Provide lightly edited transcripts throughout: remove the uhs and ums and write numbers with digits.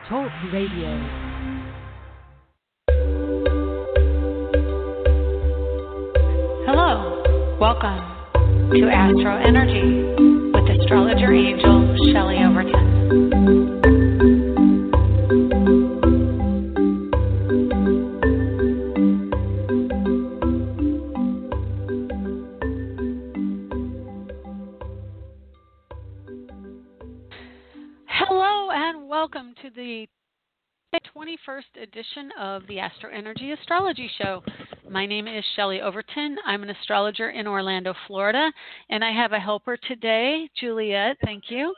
Talk Radio. Hello, welcome to AstroEnergy with astrologer angel Shelley Overton. Hello and welcome to the 21st edition of the AstroEnergy Astrology Show. My name is Shelley Overton. I'm an astrologer in Orlando, Florida, and I have a helper today, Juliet. Thank you.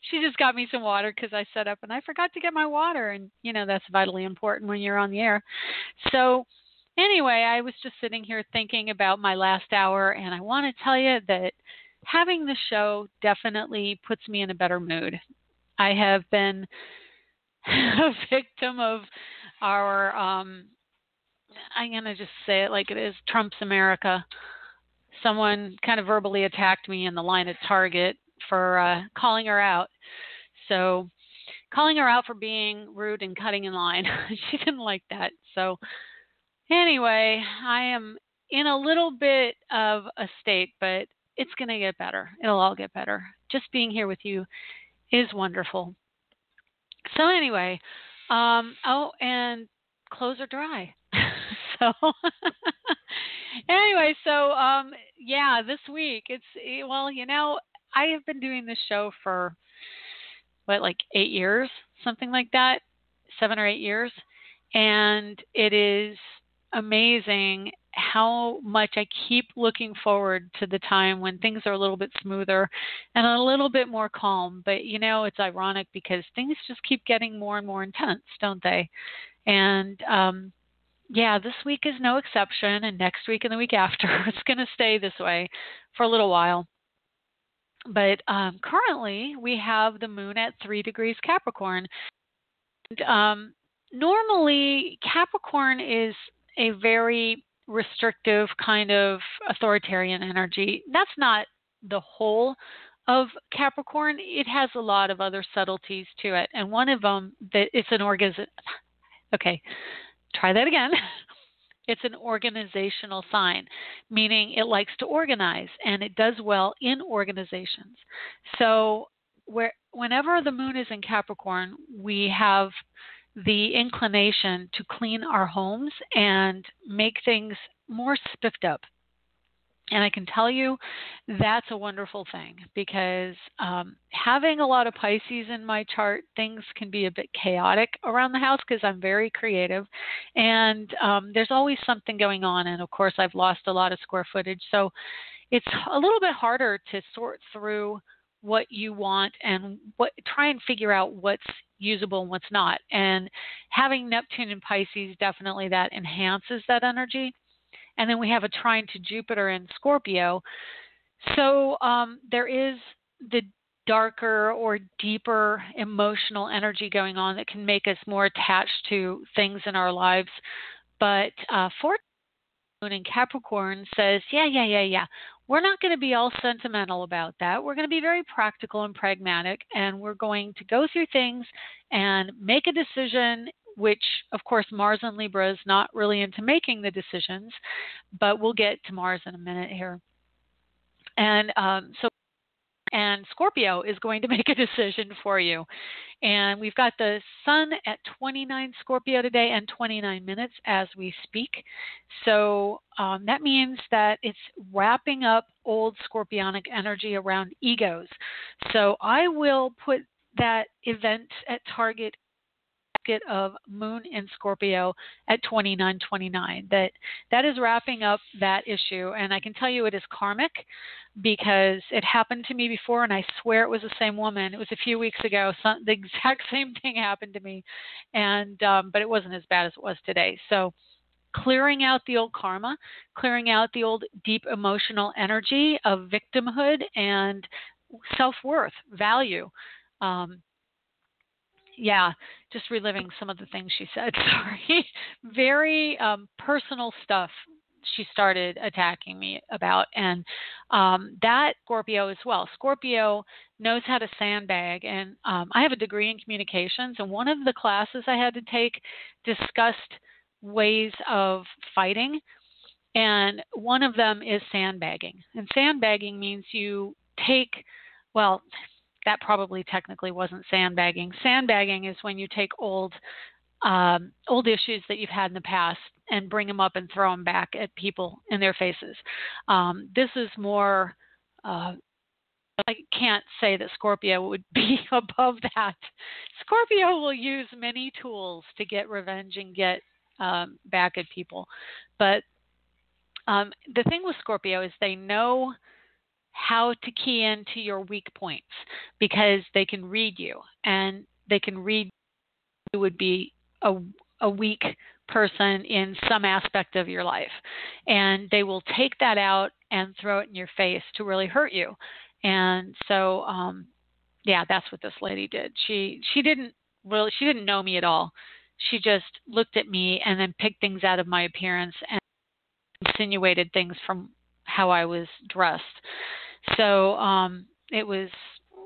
She just got me some water because I set up and I forgot to get my water, and that's vitally important when you're on the air. So anyway, I was just sitting here thinking about my last hour, and I want to tell you that having the show definitely puts me in a better mood. I have been a victim of our, I'm going to just say it like it is, Trump's America. Someone kind of verbally attacked me in the line at Target for calling her out. So calling her out for being rude and cutting in line. She didn't like that. So anyway, I am in a little bit of a state, but it's going to get better. It'll all get better. Just being here with you is wonderful. So anyway, and clothes are dry. So anyway, this week I have been doing this show for 8 years, something like that, 7 or 8 years, and it is amazing how much I keep looking forward to the time when things are a little bit smoother and a little bit more calm. But, it's ironic because things just keep getting more and more intense, don't they? And, this week is no exception. And next week and the week after, it's going to stay this way for a little while. But currently, we have the moon at 3 degrees Capricorn. And, normally, Capricorn is a very restrictive kind of authoritarian energy. That's not the whole of Capricorn. It has a lot of other subtleties to it. And one of them, that it's an Okay, try that again. It's an organizational sign, meaning it likes to organize, and it does well in organizations. So whenever the moon is in Capricorn, we have the inclination to clean our homes and make things more spiffed up. And I can tell you that's a wonderful thing because having a lot of Pisces in my chart, things can be a bit chaotic around the house because I'm very creative. And there's always something going on. And, of course, I've lost a lot of square footage. So it's a little bit harder to sort through what you want and try and figure out what's usable and what's not. And having Neptune in Pisces, definitely that enhances that energy. And then we have a trine to Jupiter in Scorpio. So there is the darker or deeper emotional energy going on that can make us more attached to things in our lives. But Fortune in Capricorn says, yeah. We're not going to be all sentimental about that. We're going to be very practical and pragmatic, and we're going to go through things and make a decision, which, of course, Mars in Libra is not really into making the decisions, but we'll get to Mars in a minute here. And and Scorpio is going to make a decision for you. And we've got the sun at 29 Scorpio today and 29 minutes as we speak. So that means that it's wrapping up old Scorpionic energy around egos. So I will put that event at target of moon in Scorpio at 29:29. That is wrapping up that issue, and I can tell you it is karmic because it happened to me before, and I swear it was the same woman. It was a few weeks ago. The exact same thing happened to me, and but it wasn't as bad as it was today. So clearing out the old karma, clearing out the old deep emotional energy of victimhood and self-worth, value. Just reliving some of the things she said. Sorry. Very personal stuff she started attacking me about. And that Scorpio as well. Scorpio knows how to sandbag. And I have a degree in communications, and one of the classes I had to take discussed ways of fighting. And one of them is sandbagging. And sandbagging means you take, well, that probably technically wasn't sandbagging. Sandbagging is when you take old issues that you've had in the past and bring them up and throw them back at people in their faces. This is more, I can't say that Scorpio would be above that. Scorpio will use many tools to get revenge and get back at people. But the thing with Scorpio is they know how to key into your weak points because they can read you, and they can read you would be a weak person in some aspect of your life, and they will take that out and throw it in your face to really hurt you. And so that's what this lady did. She didn't know me at all. She just looked at me and then picked things out of my appearance and insinuated things from how I was dressed. So it was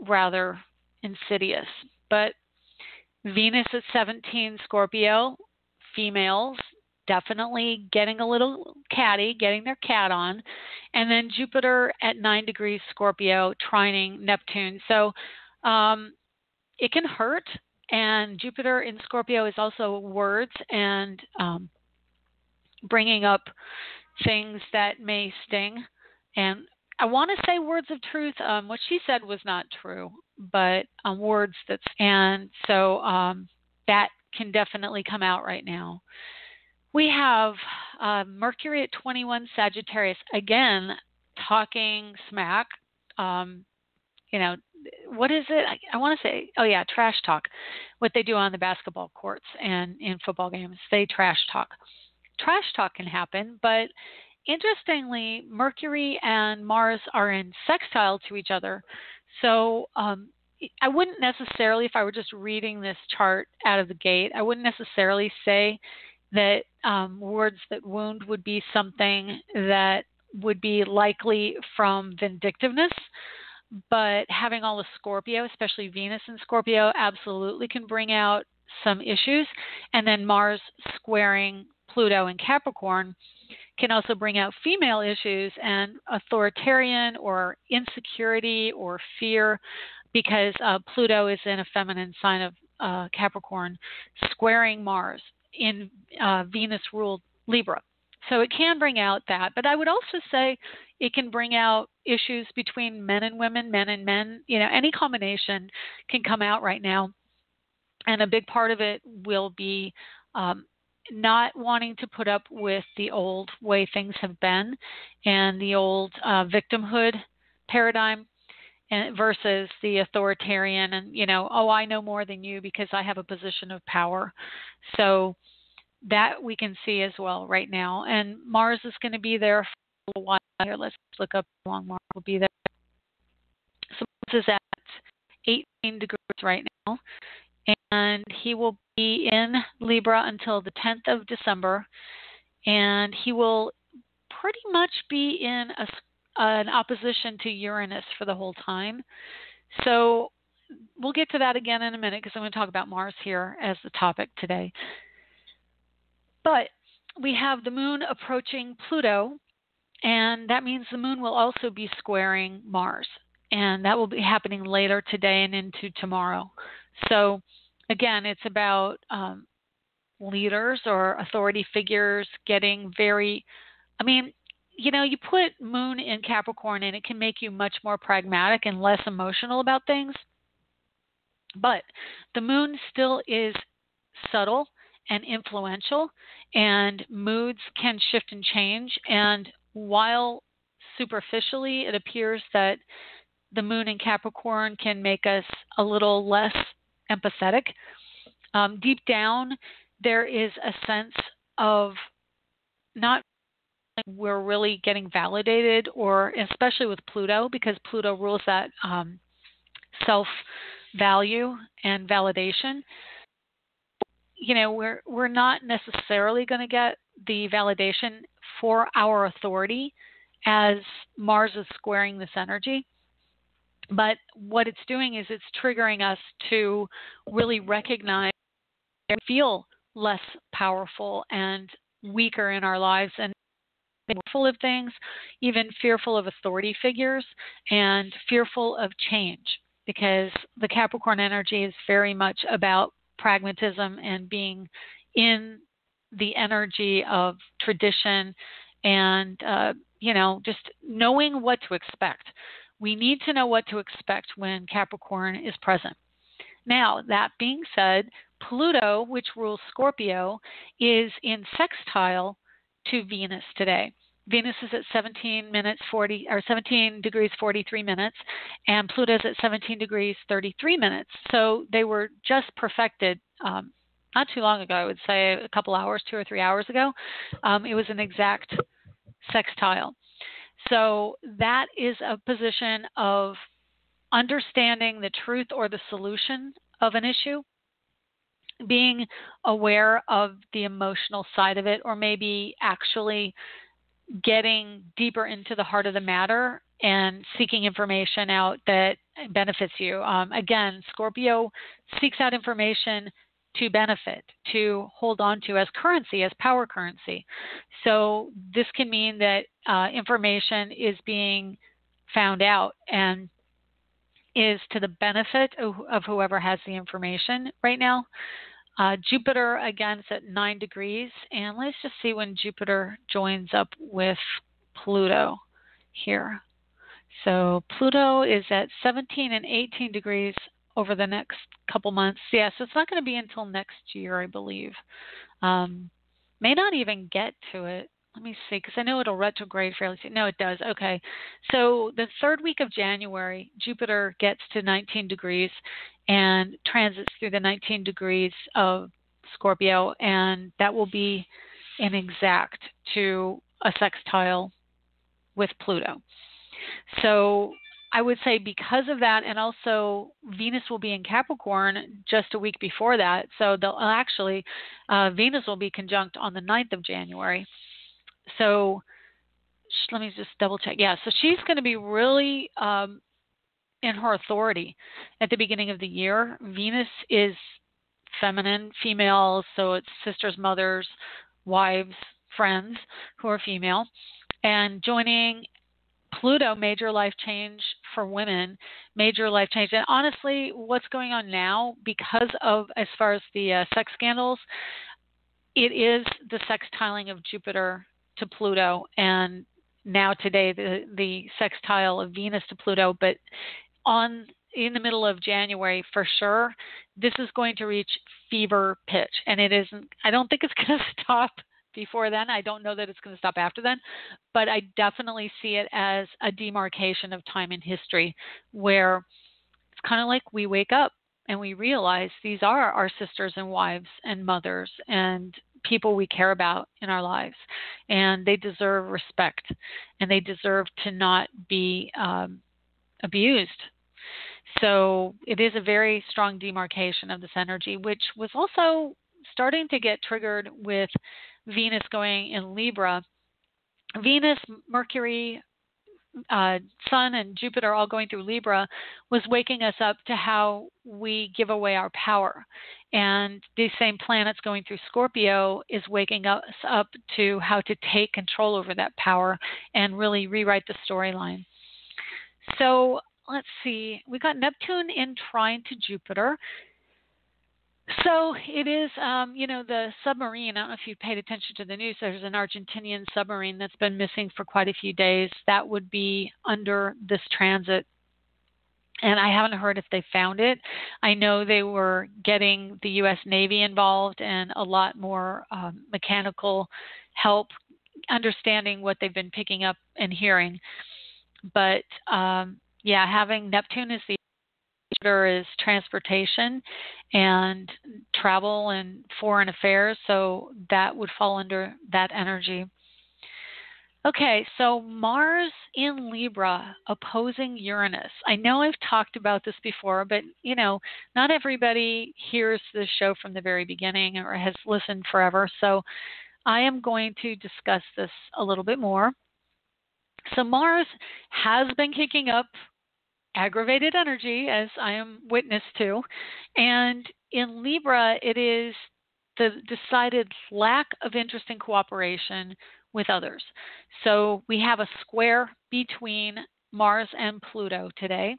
rather insidious. But Venus at 17 Scorpio, females definitely getting a little catty, getting their cat on. And then Jupiter at 9 degrees Scorpio, trining Neptune. So it can hurt. And Jupiter in Scorpio is also words and bringing up things that may sting. And I want to say words of truth. What she said was not true, but words and so that can definitely come out right now. We have Mercury at 21 Sagittarius, again, talking smack. What is it? I want to say, trash talk. What they do on the basketball courts and in football games, they trash talk. Trash talk can happen, but interestingly, Mercury and Mars are in sextile to each other. So I wouldn't necessarily, if I were just reading this chart out of the gate, I wouldn't necessarily say that words that wound would be something that would be likely from vindictiveness. But having all the Scorpio, especially Venus in Scorpio, absolutely can bring out some issues. And then Mars squaring Pluto in Capricorn can also bring out female issues and authoritarian or insecurity or fear, because Pluto is in a feminine sign of Capricorn, squaring Mars in Venus-ruled Libra. So it can bring out that. But I would also say it can bring out issues between men and women, men and men. Any combination can come out right now. And a big part of it will be not wanting to put up with the old way things have been and the old victimhood paradigm versus the authoritarian and, I know more than you because I have a position of power. So that we can see as well right now. And Mars is going to be there for a while here. Let's look up how long Mars will be there. So Mars is at 18 degrees right now, and he will be in Libra until the 10th of December, and he will pretty much be in an opposition to Uranus for the whole time. So we'll get to that again in a minute because I'm going to talk about Mars here as the topic today. But we have the moon approaching Pluto, and that means the moon will also be squaring Mars, and that will be happening later today and into tomorrow. So again, it's about leaders or authority figures getting very, you put moon in Capricorn and it can make you much more pragmatic and less emotional about things. But the moon still is subtle and influential, and moods can shift and change. And while superficially it appears that the moon in Capricorn can make us a little less empathetic, deep down there is a sense of not we're really getting validated, or especially with Pluto, because Pluto rules that self-value and validation. We're not necessarily going to get the validation for our authority as Mars is squaring this energy. But what it's doing is it's triggering us to really recognize and feel less powerful and weaker in our lives, and fearful of things, even fearful of authority figures and fearful of change, because the Capricorn energy is very much about pragmatism and being in the energy of tradition and, just knowing what to expect. We need to know what to expect when Capricorn is present. Now, that being said, Pluto, which rules Scorpio, is in sextile to Venus today. Venus is at 17 degrees 43 minutes, and Pluto is at 17 degrees 33 minutes. So they were just perfected not too long ago. I would say a couple hours, 2 or 3 hours ago. It was an exact sextile. So that is a position of understanding the truth or the solution of an issue, being aware of the emotional side of it, or maybe actually getting deeper into the heart of the matter and seeking information out that benefits you. Again, Scorpio seeks out information to benefit, to hold on to as currency, as power currency. So this can mean that information is being found out and is to the benefit of whoever has the information right now. Jupiter, again, is at 9 degrees. And let's just see when Jupiter joins up with Pluto here. So Pluto is at 17 and 18 degrees over the next couple months. Yeah, so it's not going to be until next year, I believe. May not even get to it. Let me see, because I know it'll retrograde fairly soon. No, it does. Okay. So the third week of January, Jupiter gets to 19 degrees and transits through the 19 degrees of Scorpio, and that will be an exact to a sextile with Pluto. So I would say because of that, and also Venus will be in Capricorn just a week before that. So they'll actually, Venus will be conjunct on the 9th of January. So let me just double check. Yeah, so she's going to be really in her authority at the beginning of the year. Venus is feminine, female, so it's sisters, mothers, wives, friends who are female. And joining Pluto, major life change for women, major life change. And honestly, what's going on now, because of, as far as the sex scandals, it is the sextiling of Jupiter to Pluto, and now today the sextile of Venus to Pluto. But in the middle of January, for sure, this is going to reach fever pitch, and it isn't. I don't think it's going to stop before then. I don't know that it's going to stop after then, but I definitely see it as a demarcation of time in history, where it's kind of like we wake up and we realize these are our sisters and wives and mothers and people we care about in our lives, and they deserve respect, and they deserve to not be abused. So it is a very strong demarcation of this energy, which was also starting to get triggered with Venus going in Libra. Venus, Mercury, Sun, and Jupiter all going through Libra was waking us up to how we give away our power. And these same planets going through Scorpio is waking us up to how to take control over that power and really rewrite the storyline. So let's see. We got Neptune in trine to Jupiter. So it is, the submarine. I don't know if you paid attention to the news. There's an Argentinian submarine that's been missing for quite a few days. That would be under this transit. And I haven't heard if they found it. I know they were getting the U.S. Navy involved and a lot more mechanical help, understanding what they've been picking up and hearing. But, having Neptune as the is transportation and travel and foreign affairs, so that would fall under that energy. Okay, so Mars in Libra opposing Uranus. I know I've talked about this before, but not everybody hears the show from the very beginning or has listened forever. So I am going to discuss this a little bit more. So Mars has been kicking up aggravated energy, as I am witness to. And in Libra, it is the decided lack of interest in cooperation with others. So we have a square between Mars and Pluto today.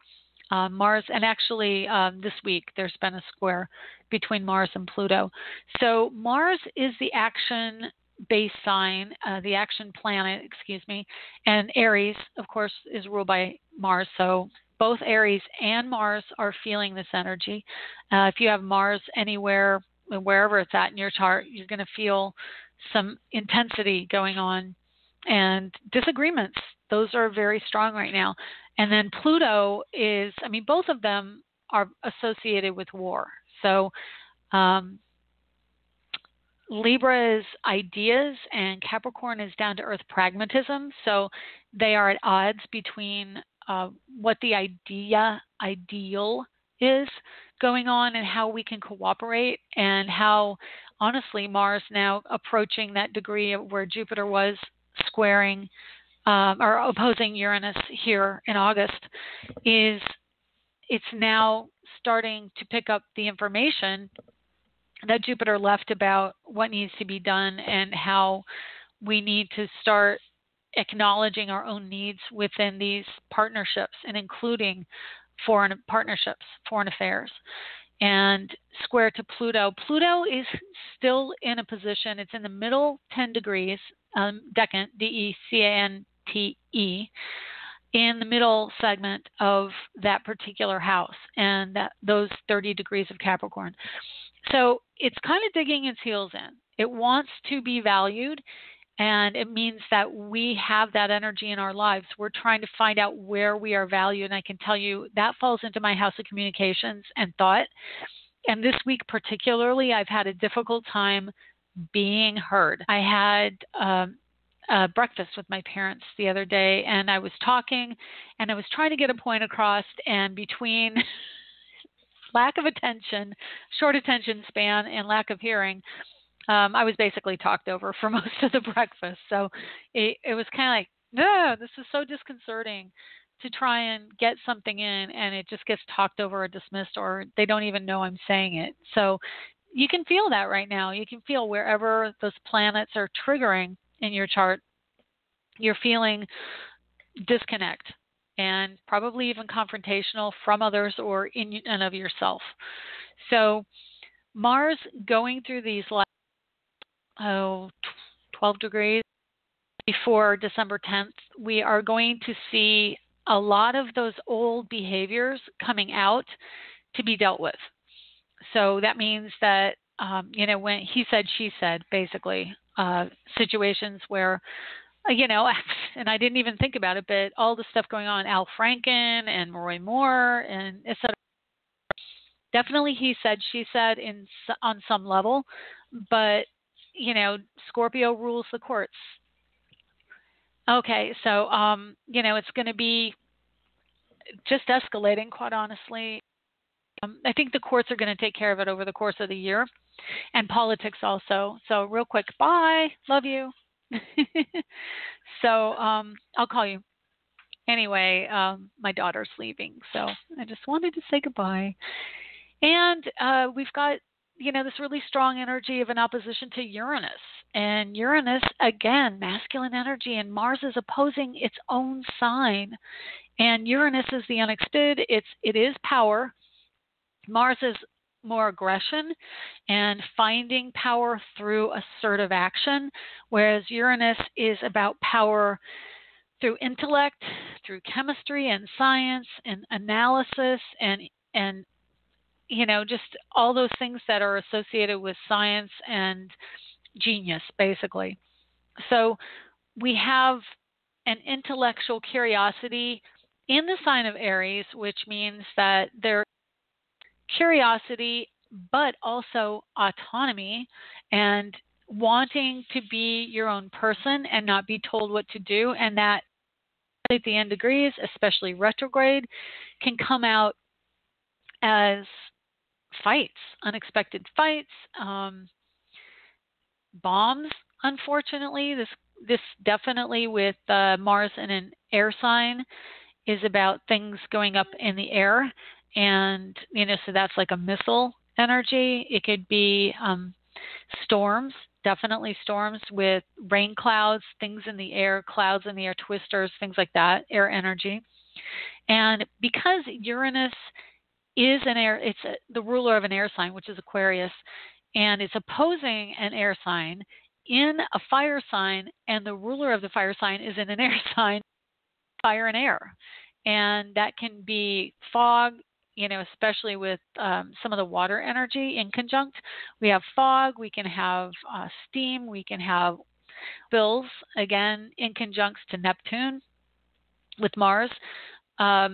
Mars, and actually this week there's been a square between Mars and Pluto. So Mars is the action base sign, the action planet, excuse me, and Aries, of course, is ruled by Mars. So both Aries and Mars are feeling this energy. If you have Mars anywhere, wherever it's at in your chart, you're going to feel some intensity going on and disagreements. Those are very strong right now. And then Pluto is, I mean, both of them are associated with war. So Libra is ideas and Capricorn is down to earth pragmatism. So they are at odds between what the ideal is going on and how we can cooperate, and how, honestly, Mars now approaching that degree of where Jupiter was squaring or opposing Uranus here in August, is it's now starting to pick up the information that Jupiter left about what needs to be done and how we need to start acknowledging our own needs within these partnerships, and including foreign partnerships, foreign affairs. And square to Pluto. Pluto is still in a position, it's in the middle 10 degrees, decant, D-E-C-A-N-T-E, in the middle segment of that particular house, and those 30 degrees of Capricorn. So it's kind of digging its heels in. It wants to be valued, and it means that we have that energy in our lives. We're trying to find out where we are valued, and I can tell you that falls into my house of communications and thought. And this week particularly, I've had a difficult time being heard. I had breakfast with my parents the other day, and I was talking, and I was trying to get a point across, and between lack of attention, short attention span, and lack of hearing, I was basically talked over for most of the breakfast. So it was kind of like, no, this is so disconcerting to try and get something in, and it just gets talked over or dismissed, or they don't even know I'm saying it. So you can feel that right now. You can feel wherever those planets are triggering in your chart, you're feeling disconnect and probably even confrontational from others or in and of yourself. So Mars going through these 12 degrees before December 10th, we are going to see a lot of those old behaviors coming out to be dealt with. So that means that, when he said, she said, basically, situations where, and I didn't even think about it, but all the stuff going on, Al Franken and Roy Moore and et cetera. Definitely he said, she said on some level, but, Scorpio rules the courts. Okay, so, it's going to be just escalating, quite honestly. I think the courts are going to take care of it over the course of the year, and politics also. So real quick, bye, love you. So I'll call you. Anyway, my daughter's leaving, so I just wanted to say goodbye. And we've got, this really strong energy of an opposition to Uranus. And Uranus, again, masculine energy, and Mars is opposing its own sign. And Uranus is the unexpected. It is power. Mars is more aggression and finding power through assertive action, whereas Uranus is about power through intellect, through chemistry and science and analysis and just all those things that are associated with science and genius, basically. So we have an intellectual curiosity in the sign of Aries, which means that there curiosity, but also autonomy and wanting to be your own person and not be told what to do. And that at the end degrees, especially retrograde, can come out as fights, unexpected fights, bombs, unfortunately. This definitely with Mars in an air sign is about things going up in the air, and so that's like a missile energy. It could be storms, definitely storms with rain clouds, things in the air, clouds in the air, twisters, things like that, air energy. And because Uranus is an air, the ruler of an air sign, which is Aquarius, and it's opposing an air sign in a fire sign, and the ruler of the fire sign is in an air sign, fire and air. And that can be fog, especially with some of the water energy in conjunct. We have fog, we can have steam, we can have bills, again, in conjunct to Neptune with Mars. I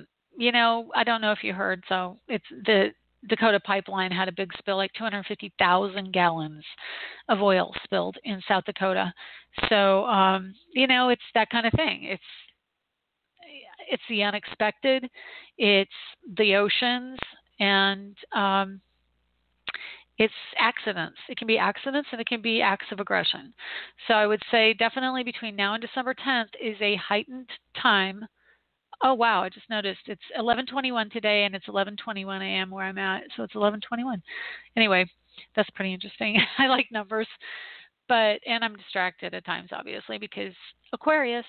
don't know if you heard, so it's the Dakota pipeline had a big spill, like 250,000 gallons of oil spilled in South Dakota. So, it's that kind of thing. It's the unexpected, it's the oceans, and it's accidents. It can be accidents and it can be acts of aggression. So I would say definitely between now and December 10th is a heightened time. Oh, wow, I just noticed it's 11:21 today, and it's 11:21 a.m. where I'm at, so it's 11:21. Anyway, that's pretty interesting. I like numbers, and I'm distracted at times, obviously, because Aquarius.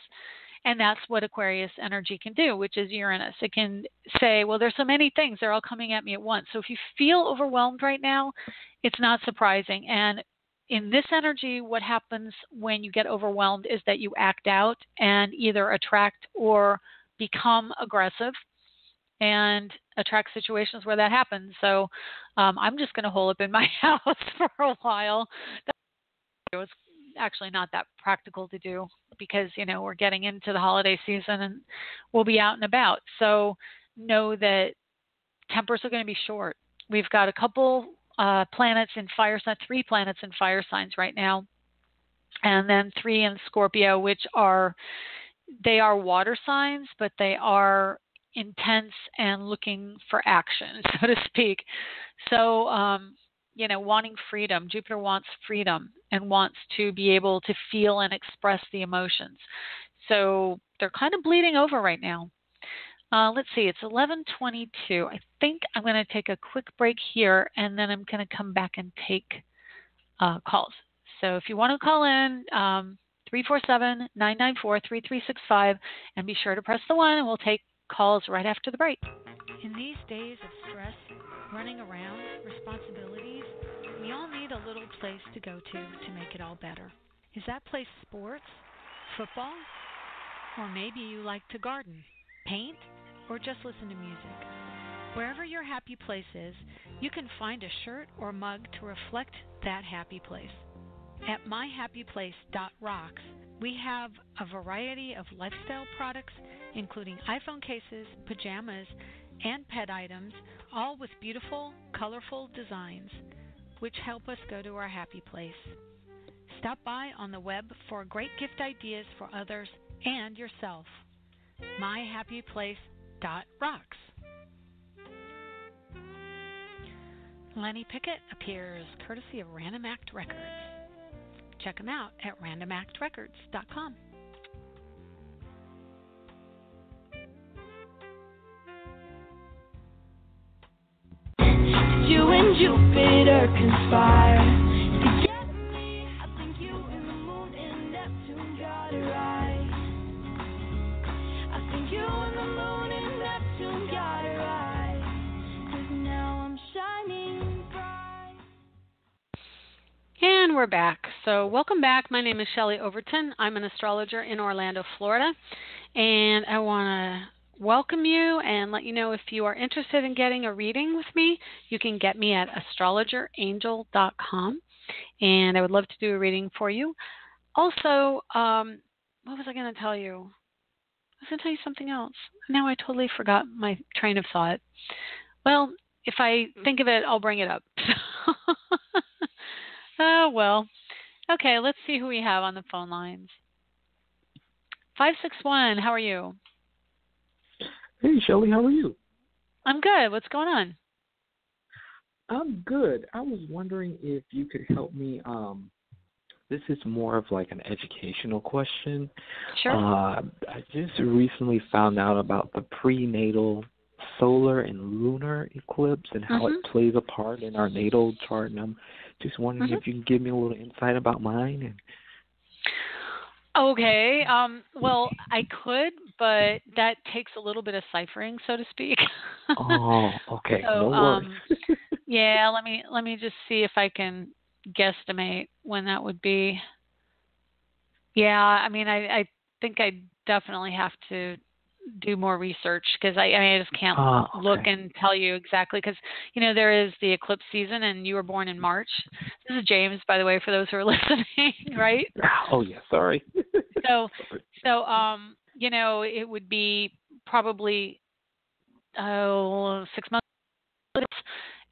And that's what Aquarius energy can do, which is Uranus. It can say, well, there's so many things. They're all coming at me at once. So if you feel overwhelmed right now, it's not surprising. And in this energy, what happens when you get overwhelmed is that you act out and either attract or become aggressive and attract situations where that happens. So I'm just going to hole up in my house for a while. It was actually not that practical to do because, we're getting into the holiday season and we'll be out and about. So know that tempers are going to be short. We've got a couple planets in fire signs, 3 planets in fire signs right now, and then 3 in Scorpio, which they are water signs, but they are intense and looking for action, so to speak. So, wanting freedom. Jupiter wants freedom and wants to be able to feel and express the emotions. So they're kind of bleeding over right now. Let's see, it's 11:22. I think I'm going to take a quick break here, and then I'm going to come back and take calls. So if you want to call in, 347-994-3365, and be sure to press the 1, and we'll take calls right after the break. In these days of stress, running around, responsibilities, we all need a little place to go to make it all better. Is that place sports, football, or maybe you like to garden, paint, or just listen to music? Wherever your happy place is, you can find a shirt or mug to reflect that happy place. At myhappyplace.rocks, we have a variety of lifestyle products, including iPhone cases, pajamas, and pet items, all with beautiful, colorful designs, which help us go to our happy place. Stop by on the web for great gift ideas for others and yourself. myhappyplace.rocks. Lenny Pickett appears courtesy of Random Act Records. Check them out at randomactrecords.com. You and Jupiter conspire to get me. I think you and the moon and Neptune got it right. I think you and the moon and Neptune got it right. 'Cause now I'm shining bright. And we're back. So welcome back. My name is Shelley Overton. I'm an astrologer in Orlando, Florida. And I want to welcome you and let you know if you are interested in getting a reading with me, you can get me at astrologerangel.com. And I would love to do a reading for you. Also, what was I going to tell you? I was going to tell you something else. Now I totally forgot my train of thought. Well, if I think of it, I'll bring it up. Oh, well. Okay, let's see who we have on the phone lines. 561, how are you? Hey, Shelley, how are you? I'm good. What's going on? I'm good. I was wondering if you could help me This is more of like an educational question. Sure. I just recently found out about the prenatal solar and lunar eclipse and how it plays a part in our natal chart, and I'm just wondering if you can give me a little insight about mine. And Okay. Well, I could, but that takes a little bit of ciphering, so to speak. oh, okay, So, no worries. yeah, let me just see if I can guesstimate when that would be. Yeah, I mean, I think I definitely have to do more research because I just can't look Okay. and tell you exactly because there is the eclipse season and you were born in March. This is James, by the way, for those who are listening, right? Oh yeah, sorry. So it would be probably 6 months.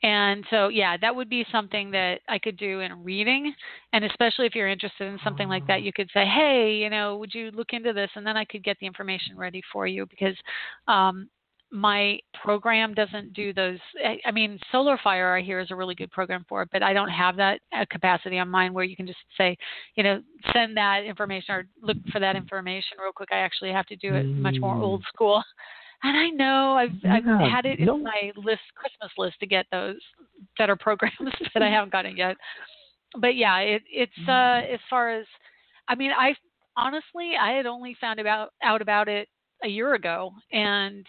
And so, yeah, that would be something that I could do in a reading. And especially if you're interested in something like that, you could say, hey, would you look into this? And then I could get the information ready for you because my program doesn't do those. I mean, Solar Fire, I hear, is a really good program for it, but I don't have that capacity on mine where you can just say, send that information or look for that information real quick. I actually have to do it much more old school. And I know I've had it in my Christmas list to get those better programs, but I haven't got it yet. But yeah, it's as far as I honestly had only found out about it a year ago, and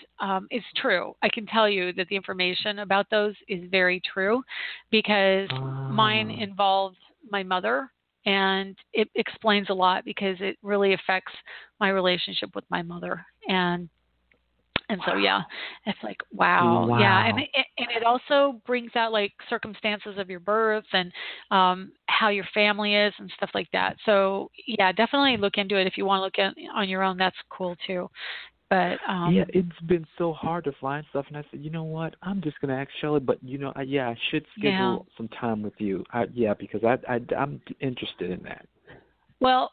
it's true. I can tell you that the information about those is very true because mine involves my mother, and it explains a lot because it really affects my relationship with my mother. And so, yeah, it's like, wow. Yeah. And it also brings out like circumstances of your birth and how your family is and stuff like that. So, yeah, definitely look into it. If you want to look at on your own, that's cool too. But yeah, it's been so hard to find stuff, and I said, you know what, I'm just gonna ask Shelley, but I should schedule some time with you. Because I'm interested in that. Well,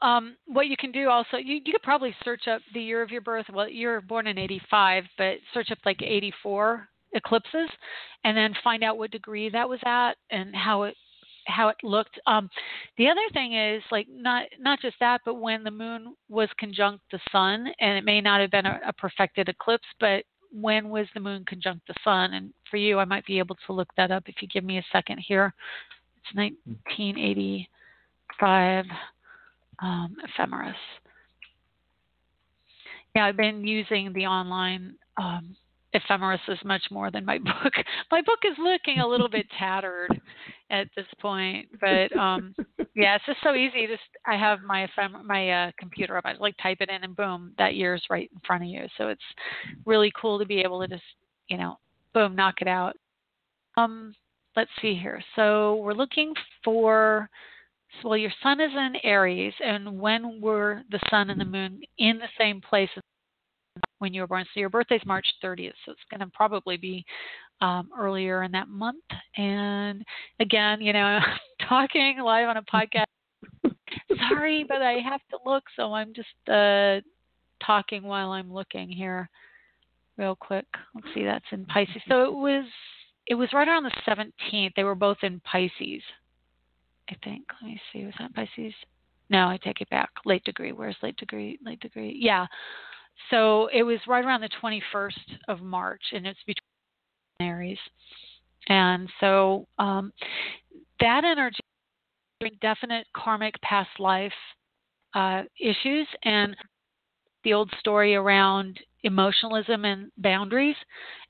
what you can do also, you could probably search up the year of your birth. Well, you're born in 85, but search up like 84 eclipses and then find out what degree that was at and how it looked. The other thing is like not just that, but when the moon was conjunct the sun, and it may not have been a perfected eclipse, but when was the moon conjunct the sun? And for you, I might be able to look that up if you give me a second here. It's 1985. Ephemeris. Yeah, I've been using the online Ephemeris as much more than my book. My book is looking a little bit tattered at this point, but yeah, it's just so easy. I have my computer up. I like type it in, and boom, that year's right in front of you. So it's really cool to be able to just boom, knock it out. Let's see here. So we're looking for. Well, your sun is in Aries, and when were the sun and the moon in the same place when you were born? So your birthday's March 30th, so it's going to probably be earlier in that month. And again, talking live on a podcast. Sorry, but I have to look, so I'm just talking while I'm looking here real quick. Let's see, that's in Pisces. So it was right around the 17th. They were both in Pisces. I think. Let me see. Was that Pisces? No, I take it back. Late degree. Where's late degree? Late degree. Yeah. So it was right around the 21st of March, and it's between Aries. And so that energy, definite karmic past life issues, and the old story around emotionalism and boundaries,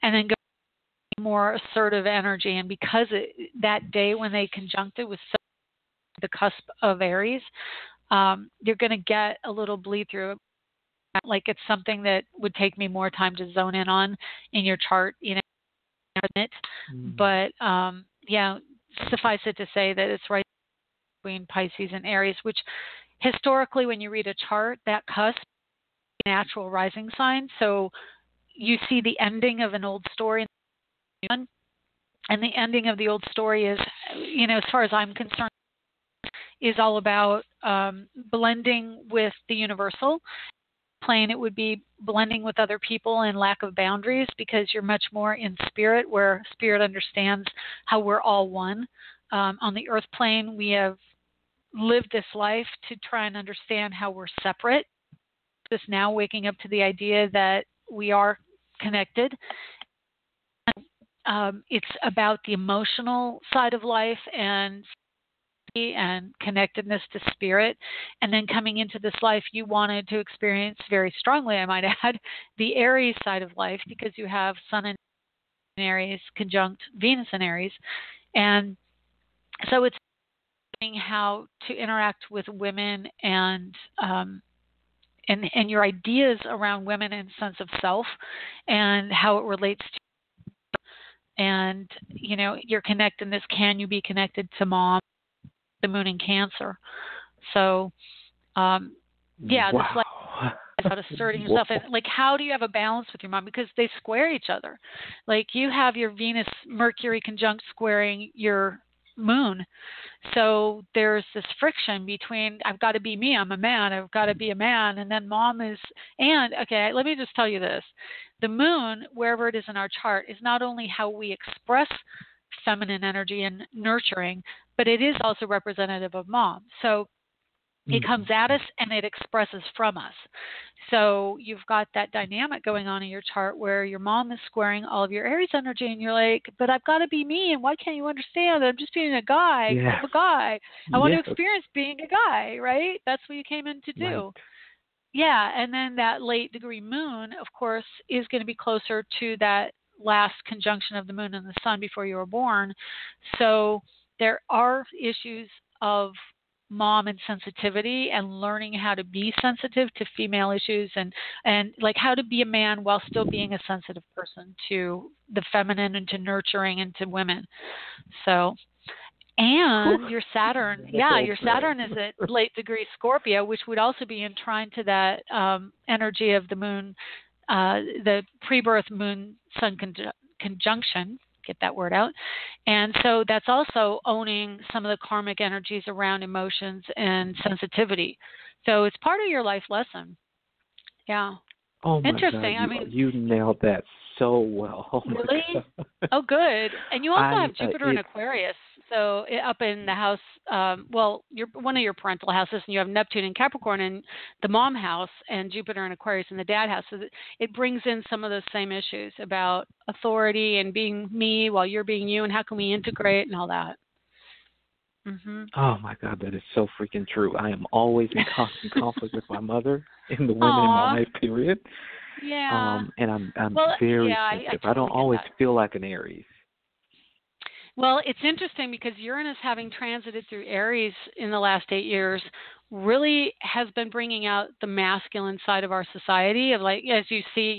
and then go more assertive energy. And because that day when they conjuncted was so the cusp of Aries, you're going to get a little bleed through. Like it's something that would take me more time to zone in on in your chart, But yeah, suffice it to say that it's right between Pisces and Aries, which historically, when you read a chart, that cusp is a natural rising sign. So you see the ending of an old story, and the ending of the old story is, as far as I'm concerned, is all about blending with the universal plane. It would be blending with other people and lack of boundaries because you're much more in spirit, where spirit understands how we're all one. On the earth plane, we have live this life to try and understand how we're separate. Just now waking up to the idea that we are connected. It's about the emotional side of life and connectedness to spirit. And then coming into this life, you wanted to experience very strongly, I might add, the Aries side of life, because you have Sun in Aries conjunct Venus in Aries. And so it's how to interact with women and your ideas around women and sense of self and how it relates to, and your connectedness. Can you be connected to mom, the moon in Cancer? So Wow. this like about asserting yourself, and like how do you have a balance with your mom, because they square each other. Like you have your Venus Mercury conjunct squaring your moon, so there's this friction between I've got to be me, I'm a man, I've got to be a man, and then mom is. And okay, let me just tell you this: the moon, wherever it is in our chart, is not only how we express feminine energy and nurturing, but it is also representative of mom. So it comes at us and it expresses from us. So you've got that dynamic going on in your chart where your mom is squaring all of your Aries energy, and you're like, but I've got to be me, and why can't you understand that I'm just being a guy? Yeah. I'm a guy. I want to experience being a guy, right? That's what you came in to do. Right. Yeah, and then that late degree moon, of course, is going to be closer to that last conjunction of the moon and the sun before you were born. So there are issues of mom and sensitivity and learning how to be sensitive to female issues and like how to be a man while still being a sensitive person to the feminine and to nurturing and to women. So, and your Saturn, your Saturn is at late degree Scorpio, which would also be in trine to that energy of the moon, the pre-birth moon sun conjunction. Get that word out. And so that's also owning some of the karmic energies around emotions and sensitivity. So it's part of your life lesson. Yeah. Oh my Interesting. God, I mean, you nailed that so well. Oh my really? God. Oh, good. And you also have Jupiter in Aquarius. So up in the house, you're one of your parental houses, and you have Neptune in Capricorn in the mom house and Jupiter in Aquarius in the dad house. So it brings in some of those same issues about authority and being me while you're being you, and how can we integrate and all that. Mm-hmm. Oh my God, that is so freaking true. I am always in constant conflict with my mother and the women in my life, period. Yeah. And I'm very sensitive. I don't always feel like an Aries. Well, it's interesting because Uranus, having transited through Aries in the last 8 years, really has been bringing out the masculine side of our society. Of like, as you see,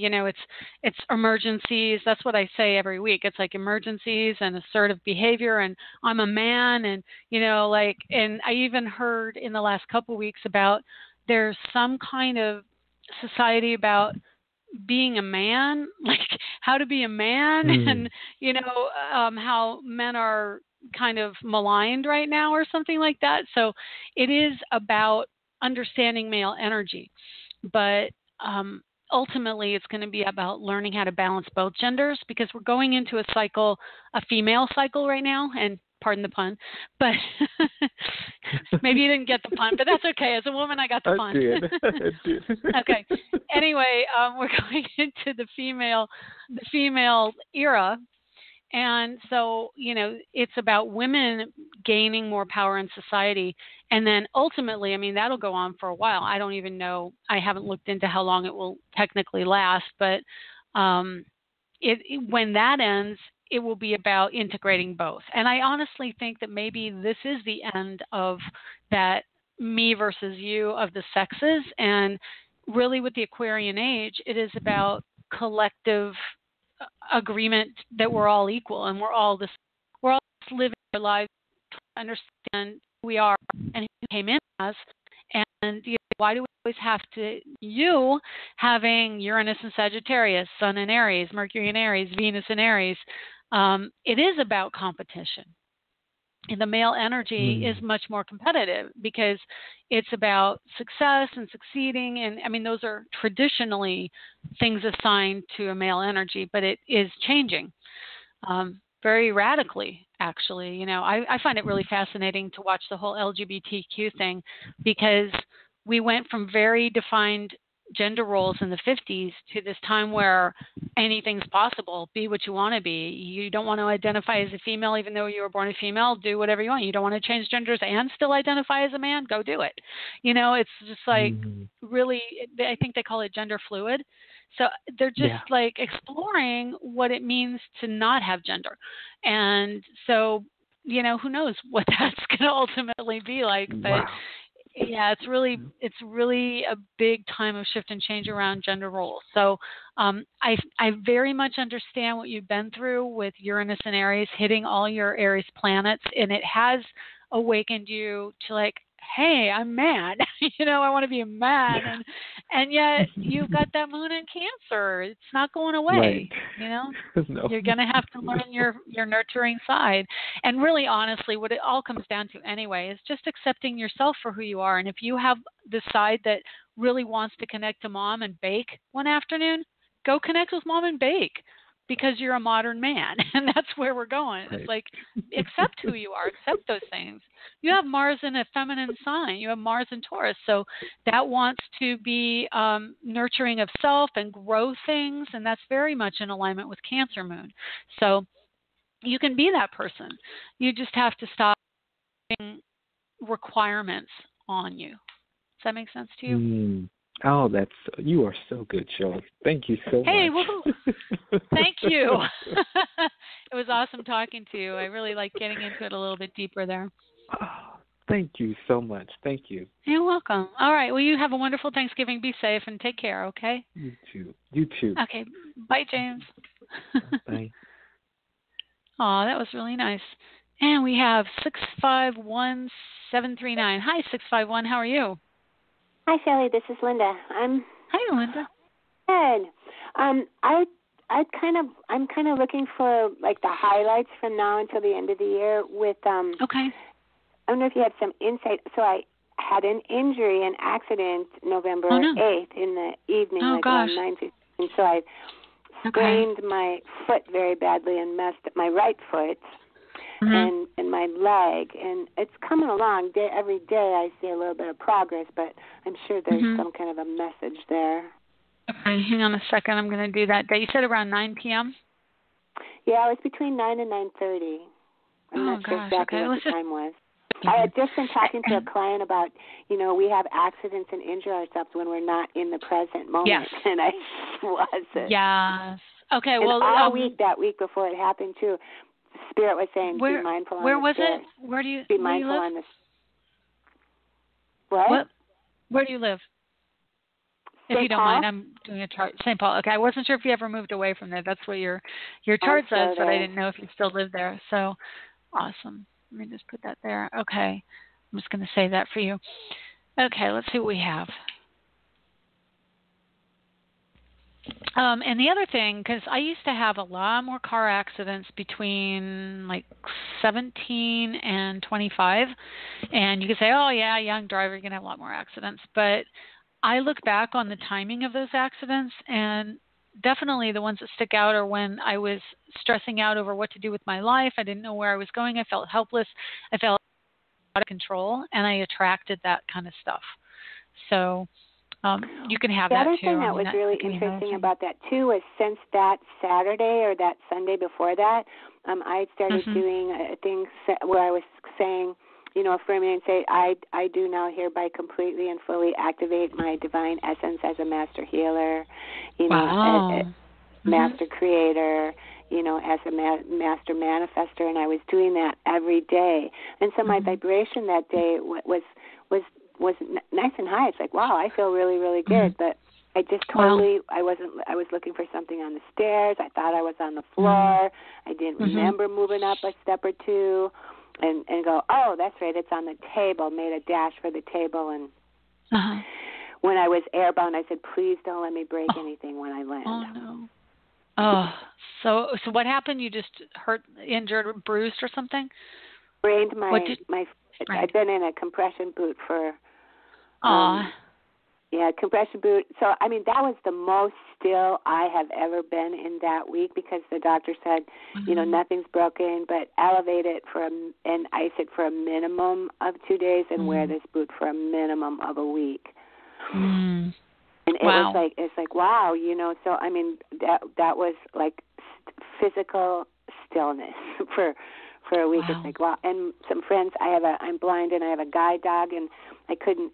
it's emergencies. That's what I say every week. It's like emergencies and assertive behavior, and I'm a man, and and I even heard in the last couple of weeks about there's some kind of society about being a man, like how to be a man, and how men are kind of maligned right now or something like that. So it is about understanding male energy, but ultimately it's going to be about learning how to balance both genders, because we're going into a cycle, a female cycle right now, and pardon the pun, but maybe you didn't get the pun, but that's okay. As a woman, I got the pun. I did. Okay. Anyway, we're going into the female era. And so, it's about women gaining more power in society. And then ultimately, I mean, that'll go on for a while. I don't even know. I haven't looked into how long it will technically last, but when that ends, it will be about integrating both. And I honestly think that maybe this is the end of that me versus you of the sexes. And really with the Aquarian age, it is about collective agreement that we're all equal, and we're all just living our lives to understand who we are and who we came in as. And why do we always have to, having Uranus in Sagittarius, Sun in Aries, Mercury in Aries, Venus in Aries, it is about competition. And the male energy is much more competitive because it's about success and succeeding. And I mean, those are traditionally things assigned to a male energy, but it is changing very radically, actually. I find it really fascinating to watch the whole LGBTQ thing, because we went from very defined gender roles in the 50s to this time where anything's possible. Be what you want to be. You don't want to identify as a female even though you were born a female, do whatever you want. You don't want to change genders and still identify as a man, go do it. It's just like really, I think they call it gender fluid. So they're just like exploring what it means to not have gender. And so, who knows what that's going to ultimately be like, but yeah, it's really a big time of shift and change around gender roles. So I very much understand what you've been through with Uranus and Aries hitting all your Aries planets, and it has awakened you to like, hey, I'm mad. I want to be a man, and yet you've got that moon in Cancer. It's not going away. No. You're going to have to learn your nurturing side. And really, honestly, what it all comes down to anyway is just accepting yourself for who you are. And if you have the side that really wants to connect to mom and bake one afternoon, go connect with mom and bake, because you're a modern man, and that's where we're going. It's like, accept who you are, accept those things. You have Mars in a feminine sign. You have Mars in Taurus, so that wants to be nurturing of self and grow things, and that's very much in alignment with Cancer moon. So you can be that person. You just have to stop putting requirements on you. Does that make sense to you? Oh, you are so good, Shelley. Thank you so much. Hey, thank you. It was awesome talking to you. I really like getting into it a little bit deeper there. Oh, thank you so much. Thank you. You're welcome. All right. Well, you have a wonderful Thanksgiving. Be safe and take care, okay? You too. You too. Okay. Bye, James. Bye. Aw, that was really nice. And we have 651739. Hi, 651. How are you? Hi, Shelley. This is Linda. Hi, Linda. Good. I'm kind of looking for like the highlights from now until the end of the year. With Okay. I don't know if you have some insight. So I had an injury, an accident, November 8th in the evening, around 9:15. So I sprained my foot very badly and messed up my right foot. And my leg, and it's coming along. Every day I see a little bit of progress, but I'm sure there's some kind of a message there. Okay, hang on a second. I'm going to do that. You said around 9 p.m.? Yeah, it was between 9 and 9:30. I'm not sure exactly what the time was. I had just been talking to a client about, we have accidents and injure ourselves when we're not in the present moment, and I wasn't. Yes. Okay, and well, all week, that week before it happened, too, Spirit was saying, be mindful on where the was stairs. it? Where do you Be mindful on the... What? Where do you live? If you don't mind, I'm doing a chart. St. Paul. Okay, I wasn't sure if you ever moved away from there. That's what your chart says, but I didn't know if you still live there. So, awesome. Let me just put that there. Okay. I'm just going to save that for you. Okay, let's see what we have. And the other thing, because I used to have a lot more car accidents between like 17 and 25, and you could say, oh yeah, young driver, you're going to have a lot more accidents. But I look back on the timing of those accidents, and definitely the ones that stick out are when I was stressing out over what to do with my life. I didn't know where I was going. I felt helpless. I felt out of control, and I attracted that kind of stuff. So you can have that too. The other thing that was really interesting about that too was since that Saturday or that Sunday before that, I started doing things where I was saying, affirming and say, I do now hereby completely and fully activate my divine essence as a master healer, a master creator, as a master manifester, and I was doing that every day. And so my vibration that day was nice and high. It's like, wow, I feel really, really good. But I just totally, I was looking for something on the stairs. I thought I was on the floor. I didn't remember moving up a step or two and go, oh, that's right, it's on the table, made a dash for the table. And when I was airbound, I said, please don't let me break anything when I land. Oh, no. Oh, so what happened? You just hurt, injured, or bruised or something? Sprained my I've been in a compression boot for Yeah, compression boot. So, I mean, that was the most still I have ever been in that week because the doctor said, you know, nothing's broken, but elevate it and ice it for a minimum of 2 days and wear this boot for a minimum of a week. And it was it's like, wow, you know, so, I mean, that was like physical stillness for a week. It's like, wow. And some friends, I'm blind and I have a guide dog and I couldn't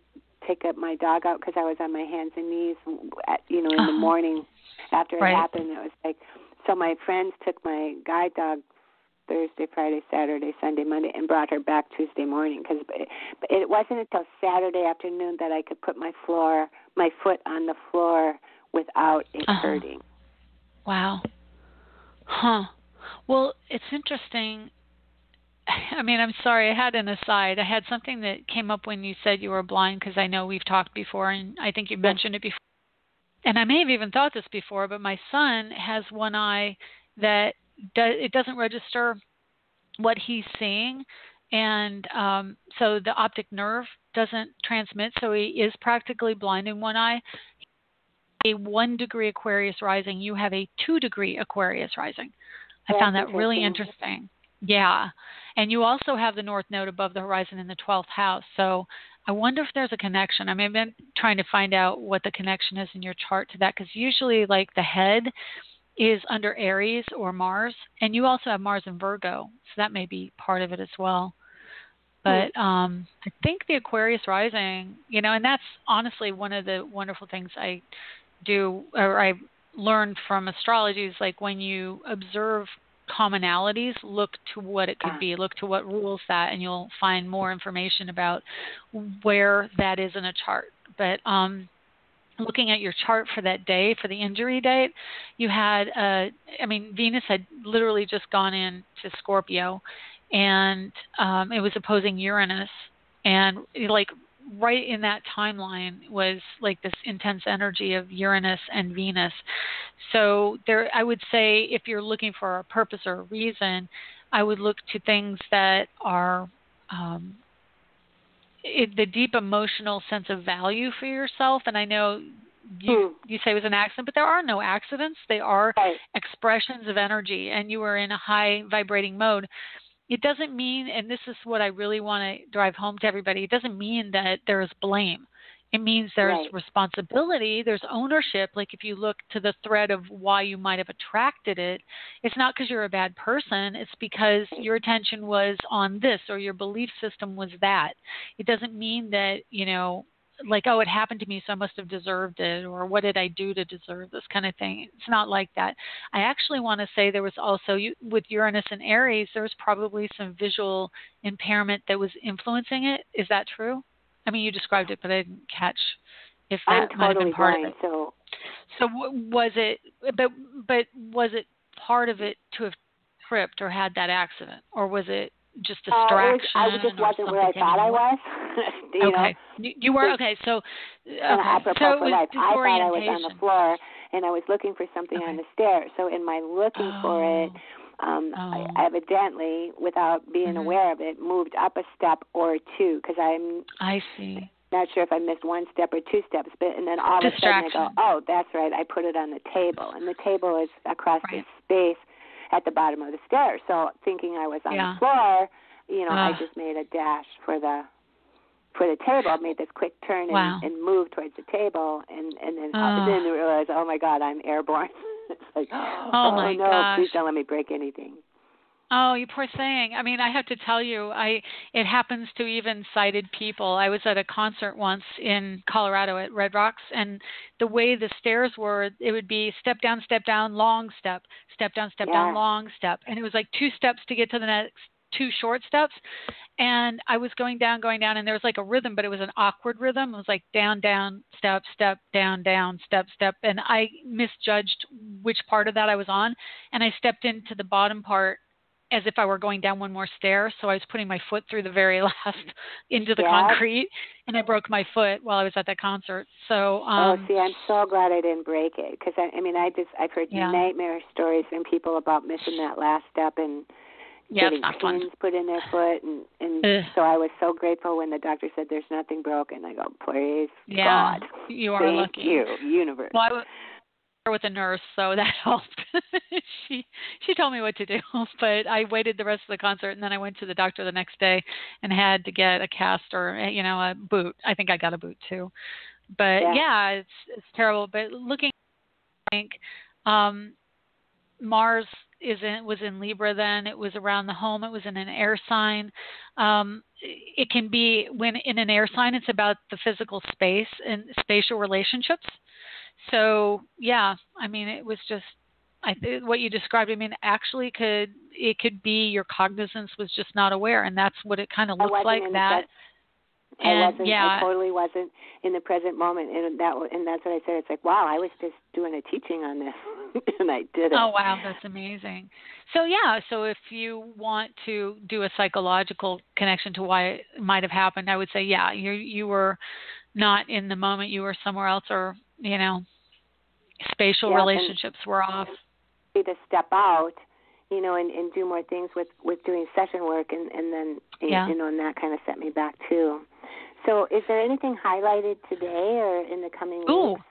take up my dog out because I was on my hands and knees, in the morning after it happened. It was like, so my friends took my guide dog Thursday, Friday, Saturday, Sunday, Monday, and brought her back Tuesday morning because it wasn't until Saturday afternoon that I could put my foot on the floor without it hurting. Wow. Huh. Well, it's interesting. I mean, I'm sorry, I had an aside. I had something that came up when you said you were blind because I know we've talked before, and I think you mentioned it before. And I may have even thought this before, but my son has one eye that it doesn't register what he's seeing, and so the optic nerve doesn't transmit, so he is practically blind in one eye. A 1 degree Aquarius rising, you have a 2 degree Aquarius rising. I found that really interesting. Yeah. And you also have the North Node above the horizon in the 12th house. So I wonder if there's a connection. I mean, I've been trying to find out what the connection is in your chart to that because usually like the head is under Aries or Mars. And you also have Mars in Virgo. So that may be part of it as well. But I think the Aquarius rising, you know, and that's honestly one of the wonderful things I do or I learned from astrology is like when you observe commonalities, look to what it could be, look to what rules that, and you'll find more information about where that is in a chart. But looking at your chart for that day, for the injury date, you had, Venus had literally just gone into Scorpio, and it was opposing Uranus, and like right in that timeline was like this intense energy of Uranus and Venus. So there, I would say if you're looking for a purpose or a reason, I would look to things that are the deep emotional sense of value for yourself. And I know you say it was an accident, but there are no accidents. They are expressions of energy, and you are in a high vibrating mode. It doesn't mean, and this is what I really want to drive home to everybody, it doesn't mean that there is blame. It means there's responsibility, there's ownership. Like if you look to the thread of why you might have attracted it, it's not because you're a bad person. It's because your attention was on this or your belief system was that. It doesn't mean that, you know, like, oh, it happened to me, so I must have deserved it, or what did I do to deserve this kind of thing. It's not like that. I actually want to say there was also, with Uranus and Aries, there was probably some visual impairment that was influencing it. Is that true? I mean, you described it, but I didn't catch if that might have been part of it. So was it, but was it part of it to have tripped or had that accident, or was it just distraction? I just wasn't where I thought I was. You were okay. So so it was life. I thought I was on the floor, and I was looking for something on the stairs. So in my looking for it, I evidently, without being aware of it, moved up a step or two because I see. Not sure if I missed one step or two steps, and then all of a sudden I go, oh, that's right, I put it on the table, and the table is across the space at the bottom of the stairs. So thinking I was on the floor, you know, I just made a dash for the table. I made this quick turn and moved towards the table, and then realized, oh my God, I'm airborne. It's like, oh my gosh. Please don't let me break anything. Oh, you poor thing. I mean, I have to tell you, it happens to even sighted people. I was at a concert once in Colorado at Red Rocks, and the way the stairs were, it would be step down, long step, step down, long step. And it was like 2 steps to get to the next 2 short steps. And I was going down, and there was like a rhythm, but it was an awkward rhythm. It was like down, step, down, step. And I misjudged which part of that I was on. And I stepped into the bottom part as if I were going down one more stair. So I was putting my foot through the very last into the concrete, and I broke my foot while I was at that concert. So, I'm so glad I didn't break it because I've heard nightmare stories from people about missing that last step and getting pins put in their foot, and so I was so grateful when the doctor said there's nothing broken. I go, praise God. You are Thank lucky. you, universe. Well, I was with a nurse, so that helped. she told me what to do, but I waited the rest of the concert, and then I went to the doctor the next day and had to get a cast or a boot. I think I got a boot too. But it's terrible. But looking, I think Mars was in Libra then. It was around the home. It was in an air sign. It can be, when in an air sign, it's about the physical space and spatial relationships. So I mean, it was just what you described. I mean, actually, it could be your cognizance was just not aware, and that's what it kind of looks like. That. I totally wasn't in the present moment, and that's what I said. It's like, wow, I was just doing a teaching on this, and I did it. Oh, wow, that's amazing. So so if you want to do a psychological connection to why it might have happened, I would say, you were not in the moment, you were somewhere else, or spatial relationships were off. To step out, and do more things with doing session work, and then and that kind of set me back too. So is there anything highlighted today or in the coming weeks?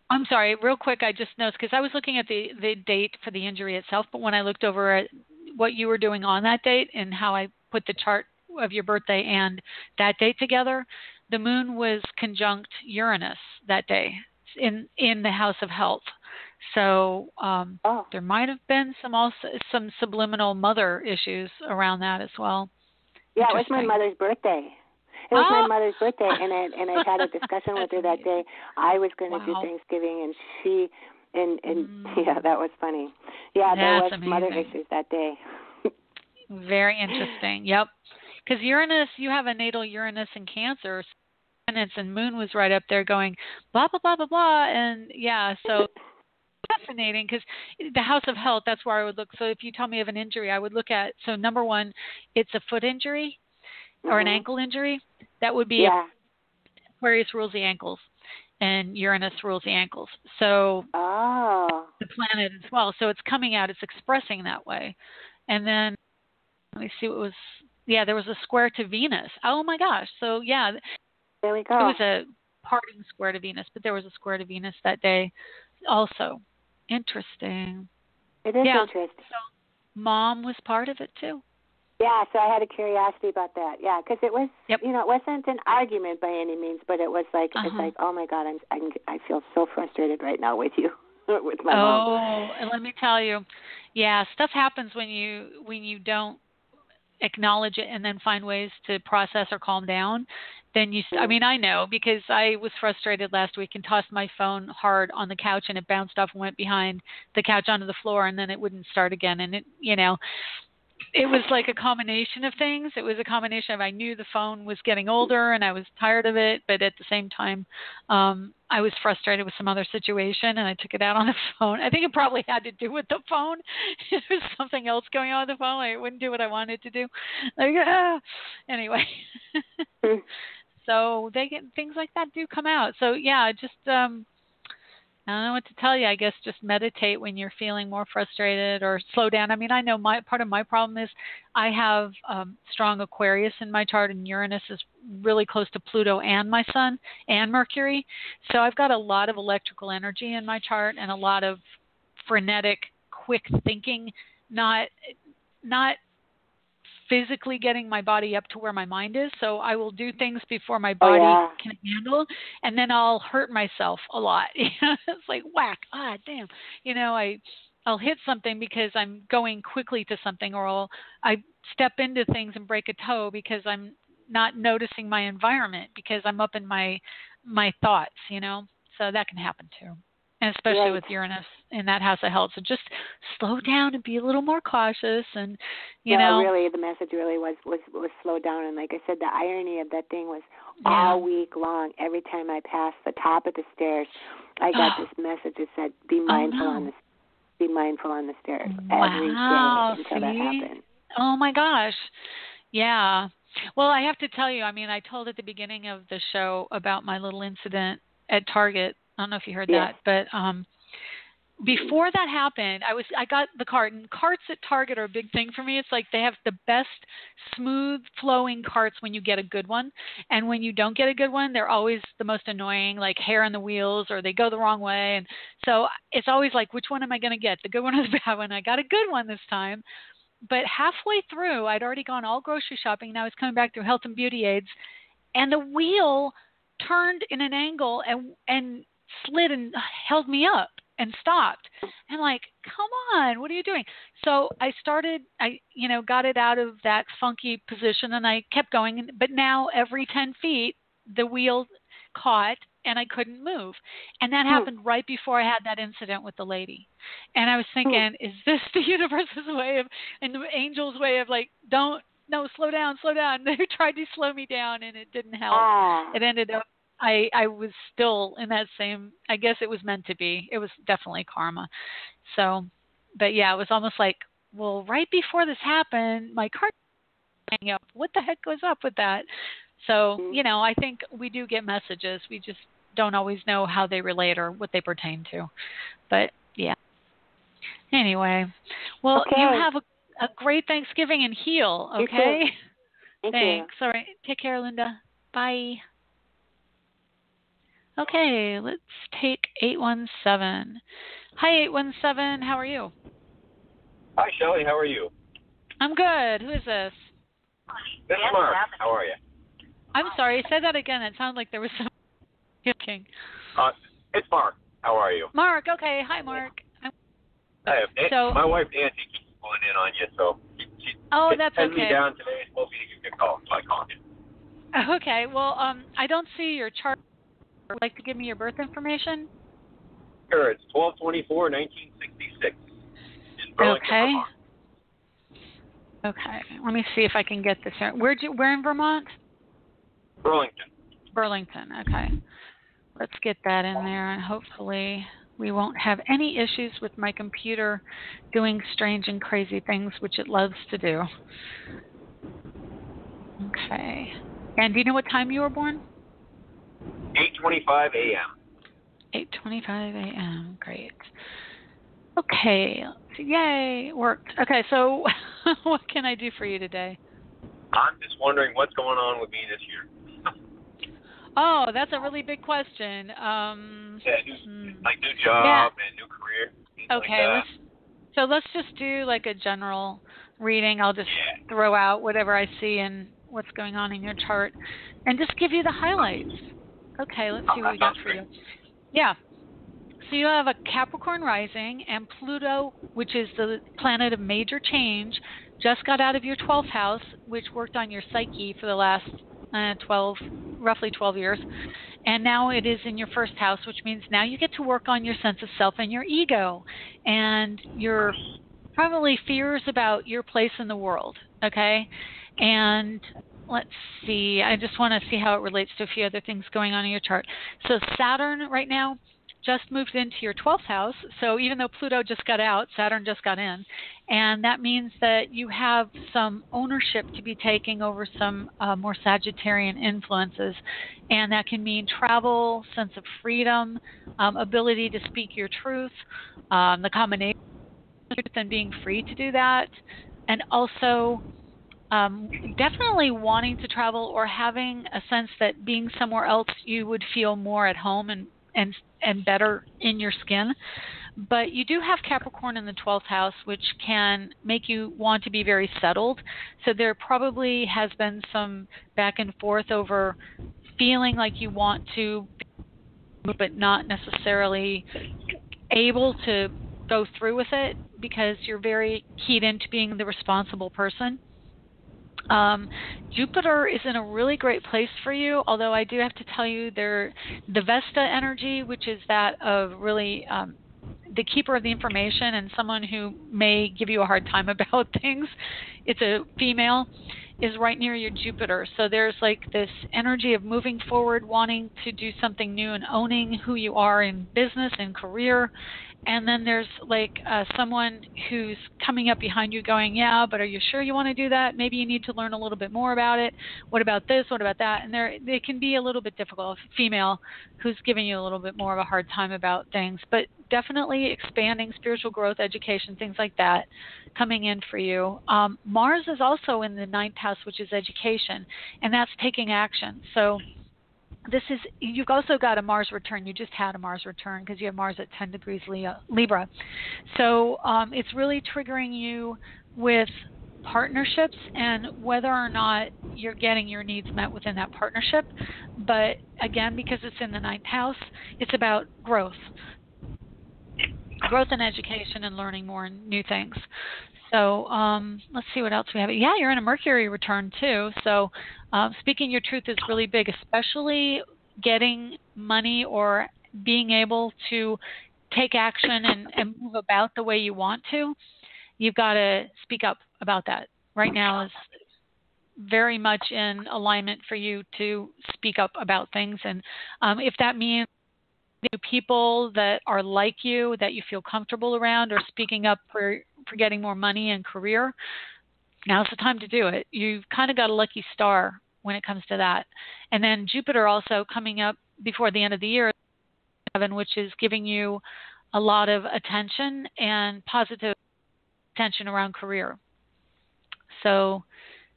I'm sorry, real quick, I just noticed, because I was looking at the date for the injury itself, but when I looked over at what you were doing on that date and how I put the chart of your birthday and that date together, the moon was conjunct Uranus that day in the house of health. So there might have been some subliminal mother issues around that as well. Yeah, it was my mother's birthday. It was my mother's birthday, and I had a discussion with her that day. I was going to do Thanksgiving, and she, that was funny. Yeah, there was amazing. Mother issues that day. Very interesting. Yep, because Uranus, you have a natal Uranus in Cancer, and Moon was right up there going blah blah blah blah blah, and so. Fascinating, because the house of health, that's where I would look. So if you tell me of an injury, I would look at, so number one, it's a foot injury or an ankle injury. That would be Aquarius rules the ankles and Uranus rules the ankles. So the planet as well. So it's coming out, it's expressing that way. And then let me see what was, there was a square to Venus. Oh my gosh. So there we go. It was a parting square to Venus, but there was a square to Venus that day also. Interesting. It is interesting. So Mom was part of it too. Yeah, so I had a curiosity about that. Yeah, because it was, it wasn't an argument by any means, but it was like, it's like, oh my God, I feel so frustrated right now with you, with my mom. Oh, and let me tell you, stuff happens when you don't acknowledge it and then find ways to process or calm down. Then I mean, I know, because I was frustrated last week and tossed my phone hard on the couch, and it bounced off and went behind the couch onto the floor, and then it wouldn't start again. And it was like a combination of things. It was a combination of, I knew the phone was getting older and I was tired of it, but at the same time, I was frustrated with some other situation, and I took it out on the phone. I think it probably had to do with the phone. There was something else going on with the phone. It wouldn't do what I wanted to do. Anyway. So things like that do come out. So just I don't know what to tell you. I guess just meditate when you're feeling more frustrated, or slow down. I mean, I know part of my problem is I have strong Aquarius in my chart, and Uranus is really close to Pluto and my Sun and Mercury. So I've got a lot of electrical energy in my chart and a lot of frenetic, quick thinking, not physically getting my body up to where my mind is. So I will do things before my body can handle, and then I'll hurt myself a lot. It's like whack, damn. I'll hit something because I'm going quickly to something, or I step into things and break a toe because I'm not noticing my environment, because I'm up in my thoughts, So that can happen too. And especially with Uranus in that house of health. So just slow down and be a little more cautious. And, really, the message really was slow down. And like I said, the irony of that thing was all week long, every time I passed the top of the stairs, I got this message that said, be mindful on the stairs every day until that happened. Oh, my gosh. Yeah. Well, I have to tell you, I mean, I told at the beginning of the show about my little incident at Target. I don't know if you heard that, but before that happened, I got the cart, and carts at Target are a big thing for me. It's like they have the best smooth flowing carts when you get a good one, and when you don't get a good one, they're always the most annoying, like hair on the wheels, or they go the wrong way. And so it's always like, which one am I going to get, the good one or the bad one? I got a good one this time, but halfway through, I'd already gone all grocery shopping, and I was coming back through health and beauty aids, and the wheel turned in an angle and slid and held me up and stopped. And like, come on, what are you doing? So I got it out of that funky position, and I kept going. But now every 10 feet, the wheel caught and I couldn't move. And that happened right before I had that incident with the lady. And I was thinking, is this the universe's way and the angel's way of like, slow down. They tried to slow me down, and it didn't help. It ended up, I was still in that same, I guess it was meant to be. It was definitely karma. So, but yeah, it was almost like, well, right before this happened, my car hang up. What the heck goes up with that? So, I think we do get messages. We just don't always know how they relate or what they pertain to. But yeah. Anyway, well, you have a great Thanksgiving and heal, okay? Thanks. All right. Take care, Linda. Bye. Okay, let's take 817. Hi, 817. How are you? Hi, Shelley. How are you? I'm good. Who is this? This is Mark. How are you? I'm sorry. Say that again. It sounded like there was some hiccupping. It's Mark. How are you? Mark. Okay. Hi, Mark. Hi. My wife Nancy keeps pulling in on you, so she that's pinned okay. me down today and told me to give you a call, so I called you. Okay. Well, I don't see your chart. Would you like to give me your birth information? Sure. It's 12/24/1966 in Burlington, Vermont. Okay. Let me see if I can get this. Where in Vermont? Burlington. Okay. Let's get that in there, and hopefully we won't have any issues with my computer doing strange and crazy things, which it loves to do. Okay. And do you know what time you were born? 8:25 a.m. 8:25 a.m. Great. Okay. Yay, it worked. Okay, so what can I do for you today? I'm just wondering what's going on with me this year. Oh, that's a really big question. New job and new career. Okay, let's just do like a general reading. I'll just throw out whatever I see and what's going on in your chart, and just give you the highlights. Okay, let's see what we got for you. Yeah. So you have a Capricorn rising, and Pluto, which is the planet of major change, just got out of your 12th house, which worked on your psyche for the last roughly 12 years. And now it is in your first house, which means now you get to work on your sense of self and your ego and your probably fears about your place in the world, okay? And let's see. I just want to see how it relates to a few other things going on in your chart. So Saturn right now just moved into your 12th house. So even though Pluto just got out, Saturn just got in. And that means that you have some ownership to be taking over some more Sagittarian influences. And that can mean travel, sense of freedom, ability to speak your truth, the combination of truth and being free to do that. And also definitely wanting to travel or having a sense that being somewhere else you would feel more at home and better in your skin. But you do have Capricorn in the 12th house, which can make you want to be very settled. So there probably has been some back and forth over feeling like you want to, but not necessarily able to go through with it because you're very keyed into being the responsible person. Jupiter is in a really great place for you, although I do have to tell you the Vesta energy, which is that of really the keeper of the information and someone who may give you a hard time about things, it's a female, is right near your Jupiter. So there's like this energy of moving forward, wanting to do something new and owning who you are in business and career. And then there's like someone who's coming up behind you going, yeah, but are you sure you want to do that? Maybe you need to learn a little bit more about it. What about this? What about that? And they can be a little bit difficult. Female who's giving you a little bit more of a hard time about things. But definitely expanding spiritual growth, education, things like that coming in for you. Mars is also in the 9th house, which is education, and that's taking action. So you've also got a Mars return. You just had a Mars return because you have Mars at 10 degrees Libra. So it's really triggering you with partnerships and whether or not you're getting your needs met within that partnership. But again, because it's in the 9th house, it's about growth and education and learning more and new things. So let's see what else we have. Yeah, you're in a Mercury return too. So speaking your truth is really big, especially getting money or being able to take action and move about the way you want to. You've got to speak up about that. Right now is very much in alignment for you to speak up about things. And if that means people that are like you, that you feel comfortable around, or speaking up for getting more money and career, now's the time to do it. You've kind of got a lucky star when it comes to that. And then Jupiter also coming up before the end of the year, which is giving you a lot of attention and positive attention around career. So,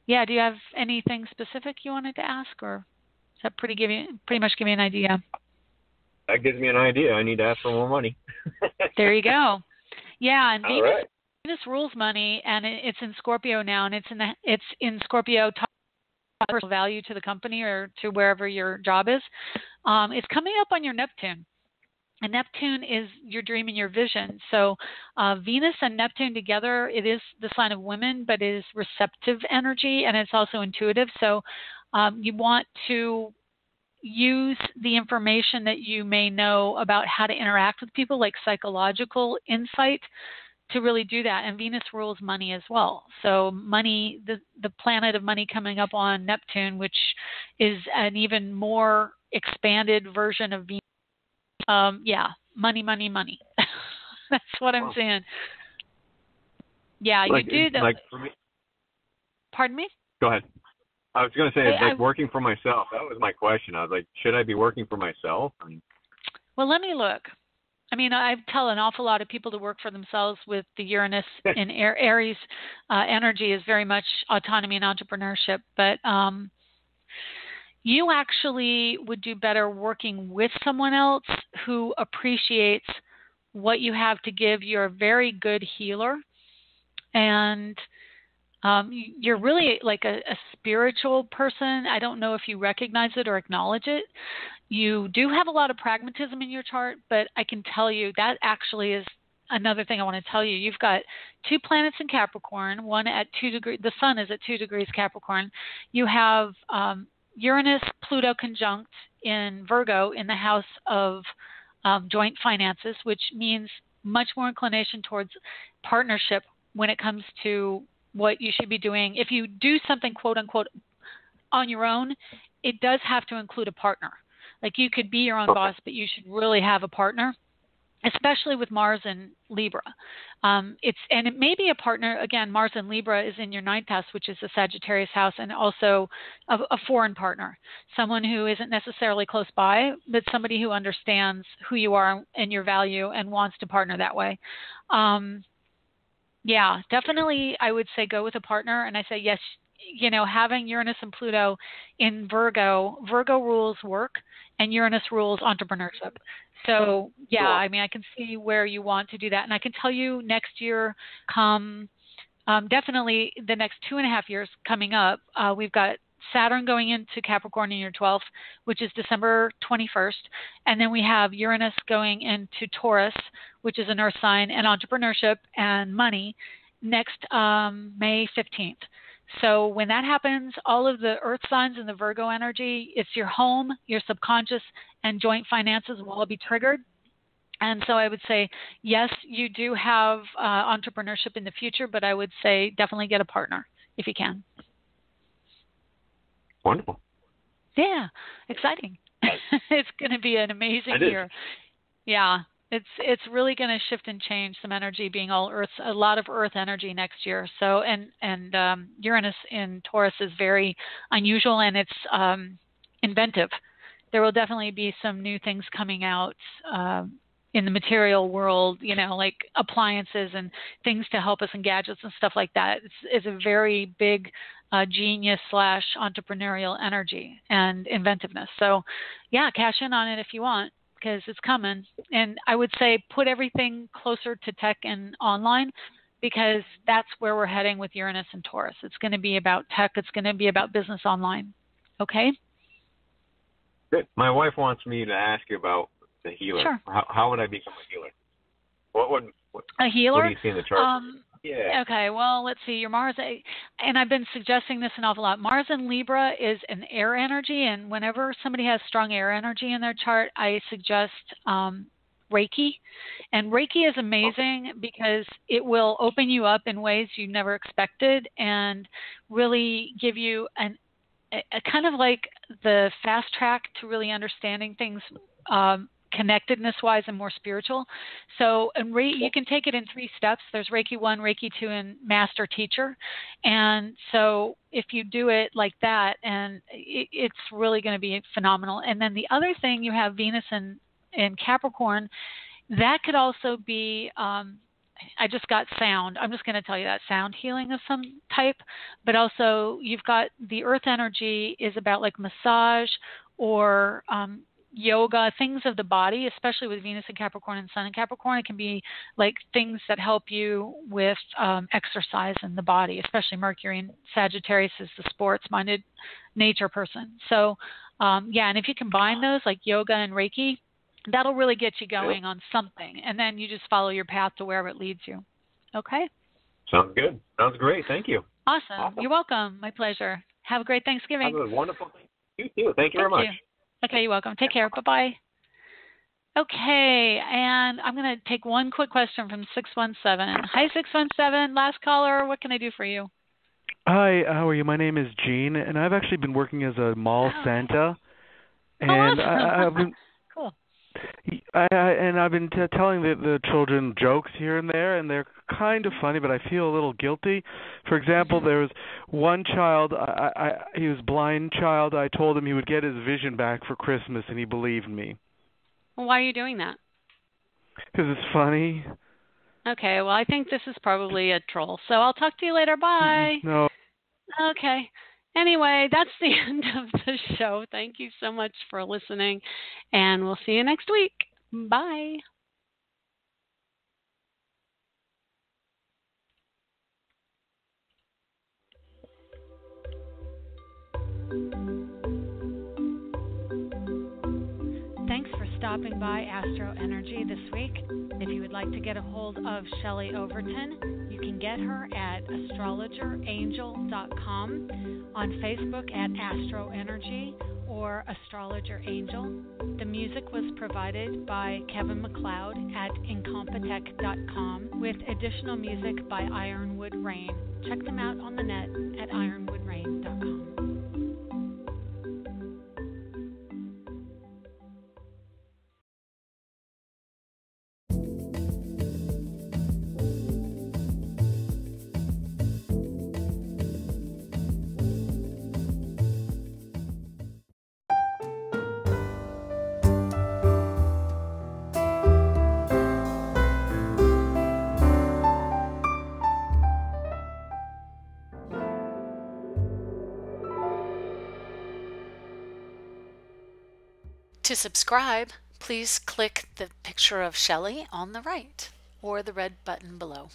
yeah, do you have anything specific you wanted to ask, or does that pretty much give you an idea? That gives me an idea. I need to ask for more money. There you go. Yeah, and Venus right. rules money, and it's in Scorpio now, and it's in Scorpio, personal value to the company or to wherever your job is. It's coming up on your Neptune. And Neptune is your dream and your vision. So Venus and Neptune together, it is the sign of women, but it is receptive energy, and it's also intuitive. So you want to use the information that you may know about how to interact with people, like psychological insight, to really do that. And Venus rules money as well. So money, the planet of money coming up on Neptune, which is an even more expanded version of Venus. Money. That's what I'm saying. Yeah, you do that. Like for me. Pardon me? Go ahead. I was going to say, working for myself. That was my question. I was like, should I be working for myself? Well, let me look. I mean, I tell an awful lot of people to work for themselves with the Uranus in Aries energy is very much autonomy and entrepreneurship. But you actually would do better working with someone else who appreciates what you have to give. You're a very good healer, and you're really like a spiritual person. I don't know if you recognize it or acknowledge it. You do have a lot of pragmatism in your chart, but I can tell you that actually is another thing I want to tell you. You've got 2 planets in Capricorn, one at 2 degrees. The sun is at 2 degrees Capricorn. You have Uranus, Pluto conjunct in Virgo in the house of joint finances, which means much more inclination towards partnership when it comes to what you should be doing. If you do something, quote unquote, on your own, it does have to include a partner. Like you could be your own boss, but you should really have a partner, especially with Mars and Libra. And it may be a partner. Again, Mars and Libra is in your 9th house, which is the Sagittarius house, and also a foreign partner, someone who isn't necessarily close by, but somebody who understands who you are and your value and wants to partner that way. Yeah, definitely I would say go with a partner. And I say, yes, having Uranus and Pluto in Virgo rules work and Uranus rules entrepreneurship. So, yeah, I mean, I can see where you want to do that. And I can tell you next year, definitely the next 2.5 years coming up, we've got Saturn going into Capricorn in your 12th, which is December 21st. And then we have Uranus going into Taurus, which is an earth sign, and entrepreneurship and money next May 15th. So when that happens, all of the earth signs and the Virgo energy, it's your home, your subconscious, and joint finances will all be triggered. And so I would say, yes, you do have entrepreneurship in the future, but I would say definitely get a partner if you can. Wonderful. Yeah, exciting. It's going to be an amazing year. Yeah, It's really going to shift and change some energy, being all Earth, a lot of Earth energy next year. So and Uranus in Taurus is very unusual, and it's inventive. There will definitely be some new things coming out in the material world, like appliances and things to help us and gadgets and stuff like that. It's a very big genius / entrepreneurial energy and inventiveness. So yeah, cash in on it if you want, because it's coming. And I would say put everything closer to tech and online, because that's where we're heading with Uranus and Taurus. It's going to be about tech. It's going to be about business online. Okay? Good. My wife wants me to ask you about the healer. Sure. How would I become a healer? A healer? What do you see in the chart? Yeah. Okay, well, let's see. Your Mars, and I've been suggesting this an awful lot. Mars in Libra is an air energy, and whenever somebody has strong air energy in their chart, I suggest Reiki. And Reiki is amazing because it will open you up in ways you never expected and really give you a kind of like the fast track to really understanding things connectedness-wise and more spiritual. So you can take it in 3 steps. There's Reiki 1, Reiki 2, and Master Teacher. And so if you do it like that, and it's really going to be phenomenal. And then the other thing, you have Venus in Capricorn. That could also be, I just got sound. I'm just going to tell you that sound healing of some type. But also you've got the earth energy is about like massage or yoga, things of the body, especially with Venus in Capricorn and Sun in Capricorn. It can be like things that help you with exercise in the body, especially Mercury in Sagittarius is the sports-minded nature person. So, and if you combine those, like yoga and Reiki, that'll really get you going on something. And then you just follow your path to wherever it leads you. Okay? Sounds good. Sounds great. Thank you. Awesome. You're welcome. My pleasure. Have a great Thanksgiving. Have a wonderful day. You too. Thank you very much. Okay, you're welcome. Take care. Bye-bye. Okay, and I'm going to take one quick question from 617. Hi, 617. Last caller. What can I do for you? Hi, how are you? My name is Gene, and I've actually been working as a mall Santa. And I've been cool. I've been telling the children jokes here and there, and they're kind of funny, but I feel a little guilty. For example, there was one child, he was a blind child. I told him he would get his vision back for Christmas, and he believed me. Well, why are you doing that? Because it's funny. Okay, well, I think this is probably a troll. So I'll talk to you later. Bye. No. Okay. Anyway, that's the end of the show. Thank you so much for listening, and we'll see you next week. Bye. Thanks for stopping by AstroEnergy this week. If you would like to get a hold of Shelley Overton, you can get her at astrologerangel.com, on Facebook at AstroEnergy or Astrologer Angel. The music was provided by Kevin MacLeod at incompetech.com, with additional music by Ironwood Rain. Check them out on the net at ironwoodrain.com. To subscribe, please click the picture of Shelley on the right or the red button below.